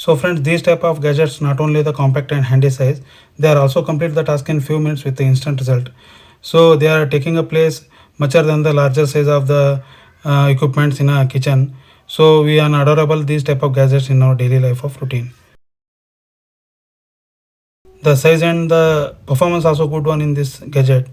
So friends, these type of gadgets not only the compact and handy size, they are also complete the task in few minutes with the instant result. So they are taking a place much than the larger size of the equipments in a kitchen. So we are adorable these type of gadgets in our daily life of routine. The size and the performance also good one in this gadget.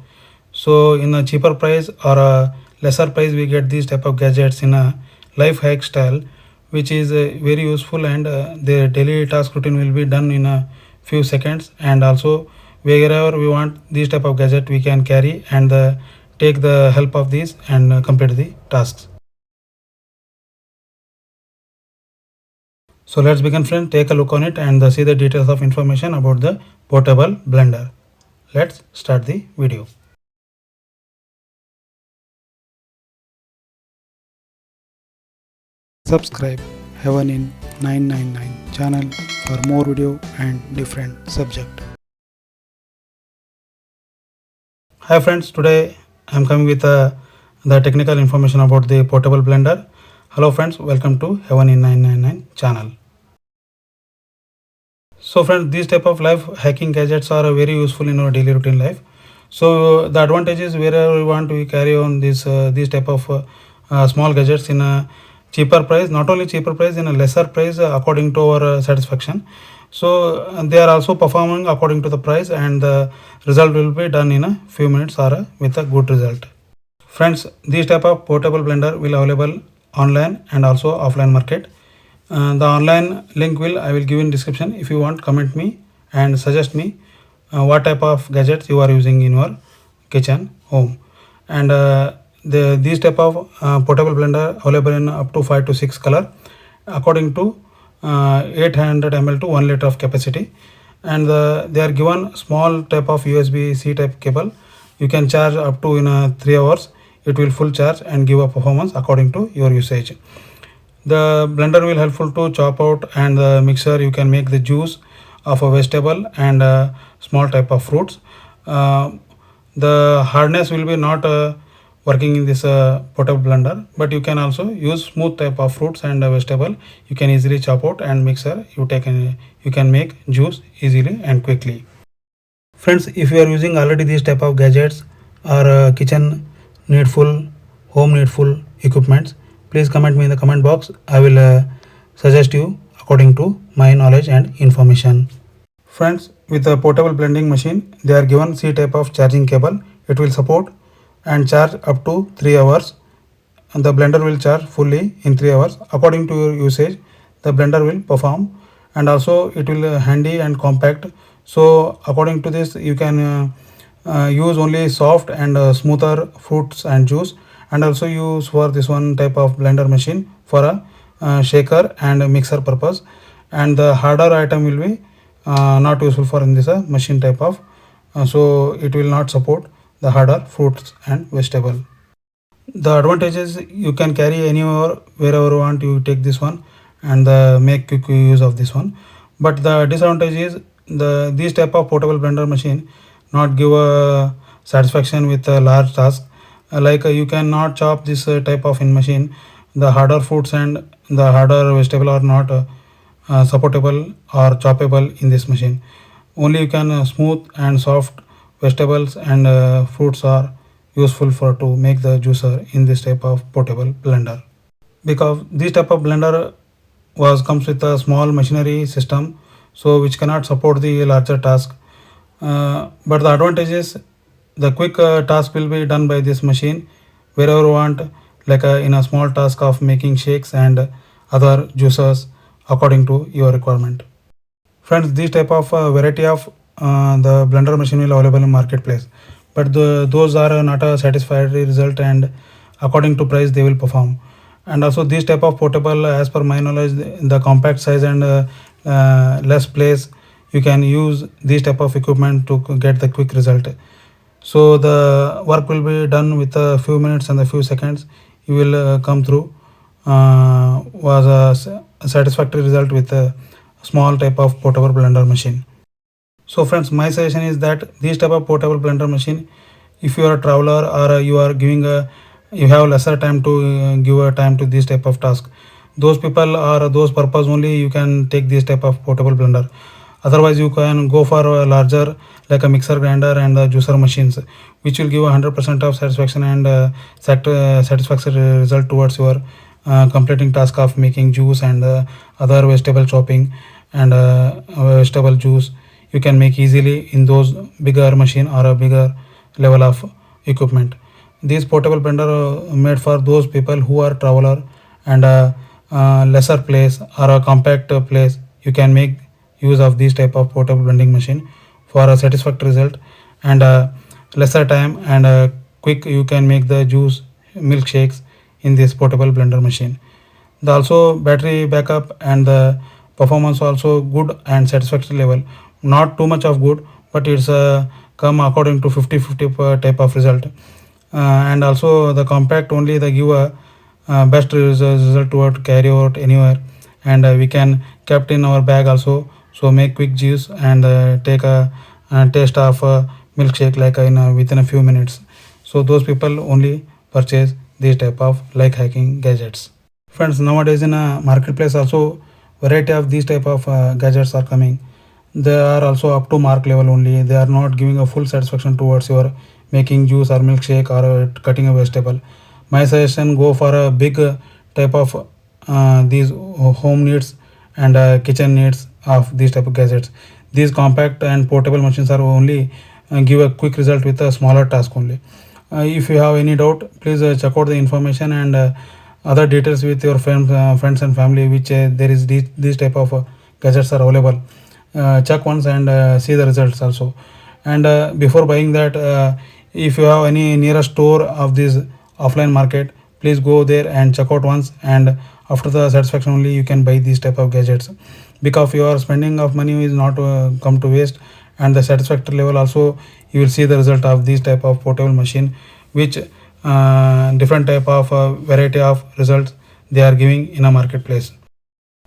So in a cheaper price or a lesser price we get these type of gadgets in a life hack style, which is very useful, and their daily task routine will be done in a few seconds. And also wherever we want these type of gadget we can carry and take the help of these and complete the tasks. So let's begin friend, take a look on it and see the details of information about the portable blender. Let's start the video. Subscribe Heaven in 999 channel for more video and different subject. Hi friends, today I am coming with the technical information about the portable blender. Hello friends, welcome to Heaven in 999 channel. So friends, these type of life hacking gadgets are very useful in our daily routine life. So the advantage is wherever we want we carry on this these type of small gadgets in a cheaper price, not only cheaper price, in a lesser price according to our satisfaction. So they are also performing according to the price, and the result will be done in a few minutes or with a good result. Friends, these type of portable blender will available online and also offline market. The online link will I will give in description. If you want, comment me and suggest me what type of gadgets you are using in your kitchen home. And these type of portable blender available in up to 5 to 6 color according to 800 ml to 1 liter of capacity. And they are given small type of USB C type cable. You can charge up to in 3 hours. It will full charge and give a performance according to your usage. The blender will helpful to chop out, and the mixer you can make the juice of a vegetable and small type of fruits. The hardness will be not working in this portable blender, but you can also use smooth type of fruits and vegetable. You can easily chop out and mixer. You can make juice easily and quickly. Friends, if you are using already these type of gadgets or kitchen needful, home needful equipments, please comment me in the comment box. I will suggest you according to my knowledge and information. Friends, with a portable blending machine, they are given C type of charging cable. It will support and charge up to 3 hours. And the blender will charge fully in 3 hours. According to your usage, the blender will perform, and also it will handy and compact. So according to this, you can use only soft and smoother fruits and juice, and also use for this one type of blender machine for a shaker and a mixer purpose. And the harder item will be not useful for in this machine type of, so it will not support the harder fruits and vegetable. The advantage is you can carry anywhere wherever you want, you take this one and make quick use of this one. But the disadvantage is these type of portable blender machine not give a satisfaction with a large task. Like you cannot chop this type of in machine. The harder fruits and the harder vegetable are not supportable or choppable in this machine. Only you can smooth and soft vegetables and fruits are useful for to make the juicer in this type of portable blender. Because this type of blender was comes with a small machinery system, so which cannot support the larger task. But the advantage is the quick task will be done by this machine wherever you want, like in a small task of making shakes and other juices according to your requirement. Friends, this type of variety of the blender machine will available in marketplace, but those are not a satisfactory result, and according to price they will perform. And also this type of portable, as per my knowledge, the compact size and less place, you can use this type of equipment to get the quick result. So the work will be done with a few minutes and a few seconds. You will come through was a satisfactory result with a small type of portable blender machine. So friends, my suggestion is that this type of portable blender machine, if you are a traveler or you are giving a, you have lesser time to give a time to this type of task, those people or those purpose only you can take this type of portable blender. Otherwise you can go for a larger like a mixer grinder and the juicer machines, which will give 100% of satisfaction and satisfactory result towards your completing task of making juice and other vegetable chopping and vegetable juice. You can make easily in those bigger machine or a bigger level of equipment. These portable blender made for those people who are traveler and lesser place or a compact place. You can make use of this type of portable blending machine for a satisfactory result and lesser time and quick. You can make the juice milkshakes in this portable blender machine. The also battery backup and the performance also good and satisfactory level. Not too much of good, but it's come according to 50-50 per type of result. And also the compact only they give a best result toward carry out anywhere, and we can kept in our bag also. So make quick juice and take a taste of milkshake like in within a few minutes. So those people only purchase these type of like hacking gadgets. Friends, nowadays in a marketplace also variety of these type of gadgets are coming. They are also up to mark level only. They are not giving a full satisfaction towards your making juice or milkshake or cutting a vegetable. My suggestion, go for a big type of these home needs and kitchen needs of these type of gadgets. These compact and portable machines are only give a quick result with a smaller task only. If you have any doubt, please check out the information and other details with your friends and family, which there is these type of gadgets are available. Check once and see the results also. And before buying that, if you have any nearest store of this offline market, please go there and check out once, and after the satisfaction only you can buy these type of gadgets, because your spending of money is not come to waste, and the satisfactory level also you will see the result of this type of portable machine, which different type of variety of results they are giving in a marketplace,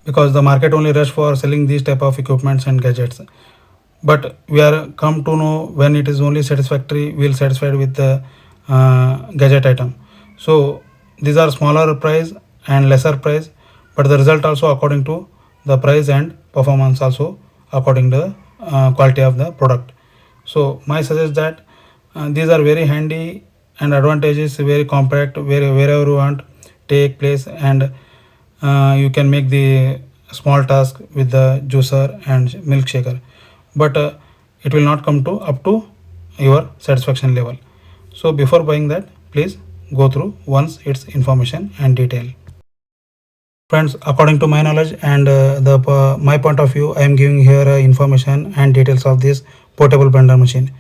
because the market only rush for selling these type of equipments and gadgets. But we are come to know when it is only satisfactory, we will satisfied with the gadget item. So these are smaller price and lesser price, but the result also according to the price and performance also according to the quality of the product. So my suggest that these are very handy and advantages, very compact, wherever you want take place, and you can make the small task with the juicer and milkshaker, but it will not come to up to your satisfaction level. So before buying that, please go through once its information and detail. Friends, according to my knowledge and the my point of view, I am giving here information and details of this portable blender machine.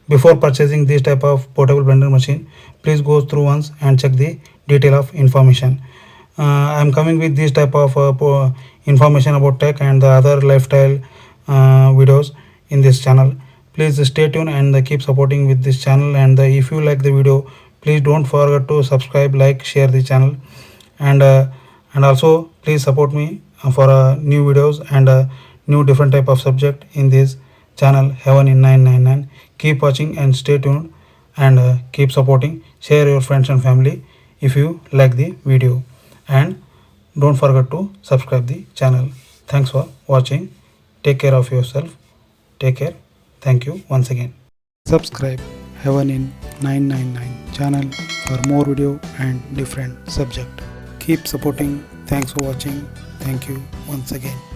Before purchasing this type of portable blender machine, please go through once and check the detail of information. I am coming with this type of information about tech and the other lifestyle videos in this channel. Please stay tuned and keep supporting with this channel, and if you like the video, please don't forget to subscribe, like, share the channel, and also please support me for new videos and new different type of subject in this channel Heaven in 999. Keep watching and stay tuned, and keep supporting. Share your friends and family if you like the video, and don't forget to subscribe the channel. Thanks for watching. Take care of yourself. Take care. Thank you once again. Subscribe Heaven in 999 channel for more video and different subject. Keep supporting. Thanks for watching. Thank you once again.